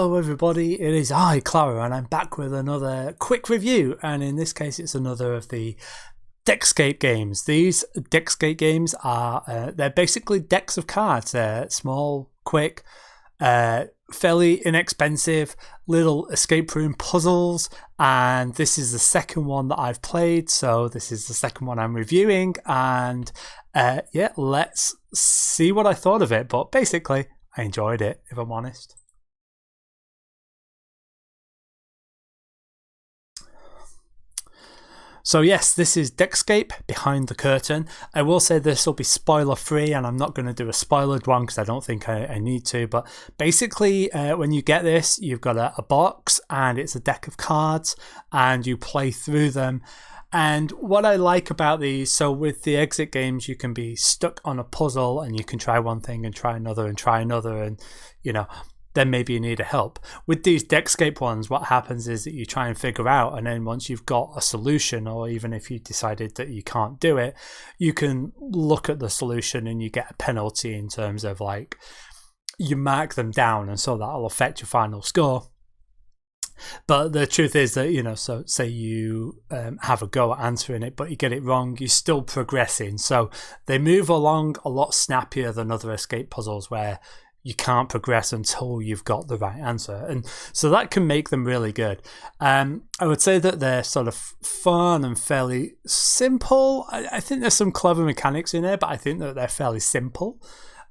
Hello everybody, it is I, Clara, and I'm back with another quick review, and in this case it's another of the Deckscape games. These Deckscape games are, they're basically decks of cards. They're small, quick, fairly inexpensive little escape room puzzles, and this is the second one that I've played, so this is the second one I'm reviewing, and yeah, let's see what I thought of it, but basically I enjoyed it, if I'm honest. So yes, this is Deckscape, Behind the Curtain. I will say this will be spoiler free, and I'm not going to do a spoilered one because I don't think I need to, but basically when you get this, you've got a box and it's a deck of cards and you play through them. And what I like about these, so with the exit games, you can be stuck on a puzzle and you can try one thing and try another and you know, then maybe you need a help. With these Deckscape ones, what happens is that you try and figure out, and then once you've got a solution, or even if you decided that you can't do it, you can look at the solution and you get a penalty in terms of like, you mark them down, and so that'll affect your final score. But the truth is that, you know, so say you have a go at answering it, but you get it wrong, you're still progressing. So they move along a lot snappier than other escape puzzles where you can't progress until you've got the right answer. And so that can make them really good. I would say that they're sort of fun and fairly simple. I think there's some clever mechanics in there, but I think that they're fairly simple.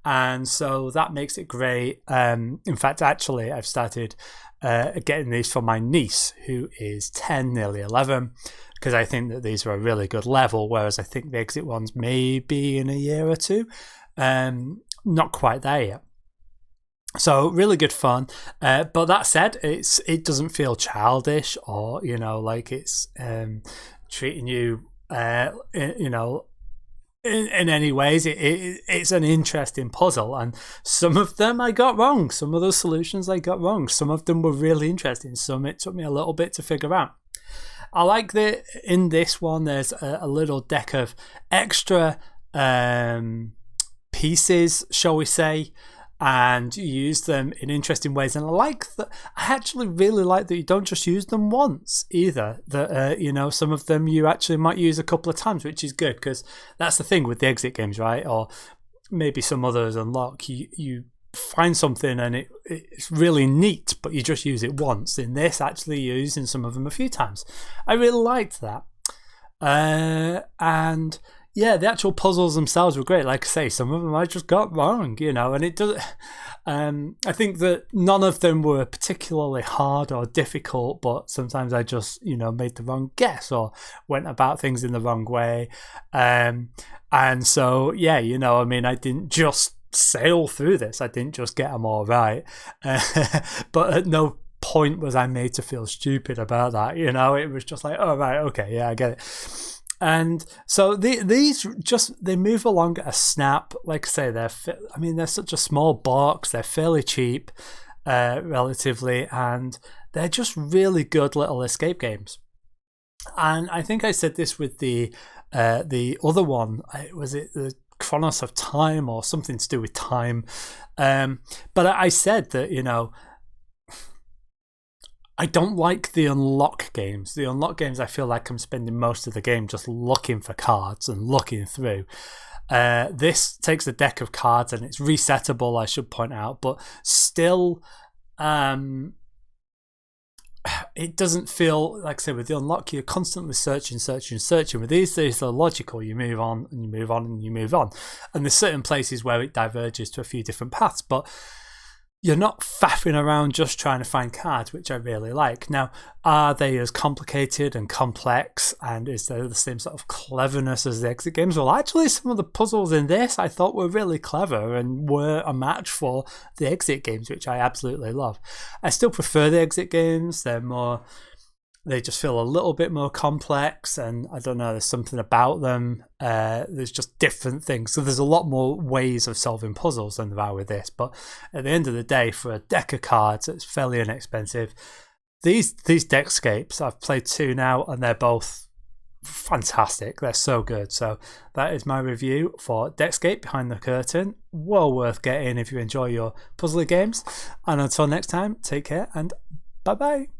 And so that makes it great. In fact, actually, I've started getting these for my niece, who is 10, nearly 11, because I think that these are a really good level, whereas I think the exit ones may be in a year or two. Not quite there yet. So really good fun, but that said, it doesn't feel childish, or you know, like it's treating you you know, in any ways. It's an interesting puzzle, and some of them I got wrong, some of those solutions I got wrong, some of them were really interesting, some it took me a little bit to figure out. I like that in this one there's a little deck of extra pieces, shall we say, and you use them in interesting ways. And I like that. I actually really like that you don't just use them once either. That you know, some of them you actually might use a couple of times, which is good, because that's the thing with the exit games, right? Or maybe some others unlock. You find something and it's really neat, but you just use it once. In this, actually using some of them a few times. I really liked that. And yeah, the actual puzzles themselves were great. Like I say, some of them I just got wrong, you know, and it does. I think that none of them were particularly hard or difficult, but sometimes I just, you know, made the wrong guess or went about things in the wrong way. And so, yeah, you know, I mean, I didn't just sail through this. I didn't just get them all right. But at no point was I made to feel stupid about that, you know. It was just like, oh, right, okay, yeah, I get it. And so these just, they move along at a snap. Like I say, they're such a small box. They're fairly cheap, relatively, and they're just really good little escape games. And I think I said this with the other one. Was it the Chronos of Time or something to do with time? But I said that, you know, I don't like the unlock games. The unlock games, I feel like I'm spending most of the game just looking for cards and looking through. This takes a deck of cards and it's resettable, I should point out, but still, it doesn't feel, like I say, with the unlock, you're constantly searching. With these are logical. You move on and you move on and you move on. And there's certain places where it diverges to a few different paths, but you're not faffing around just trying to find cards, which I really like. Now, are they as complicated and complex, and is there the same sort of cleverness as the exit games? Well, actually, some of the puzzles in this I thought were really clever and were a match for the exit games, which I absolutely love. I still prefer the exit games. They just feel a little bit more complex, and I don't know, there's something about them. There's just different things. So there's a lot more ways of solving puzzles than there are with this. But at the end of the day, for a deck of cards, it's fairly inexpensive. These Deckscapes, I've played two now, and they're both fantastic. They're so good. So that is my review for Deckscape Behind the Curtain. Well worth getting if you enjoy your puzzly games. And until next time, take care and bye bye.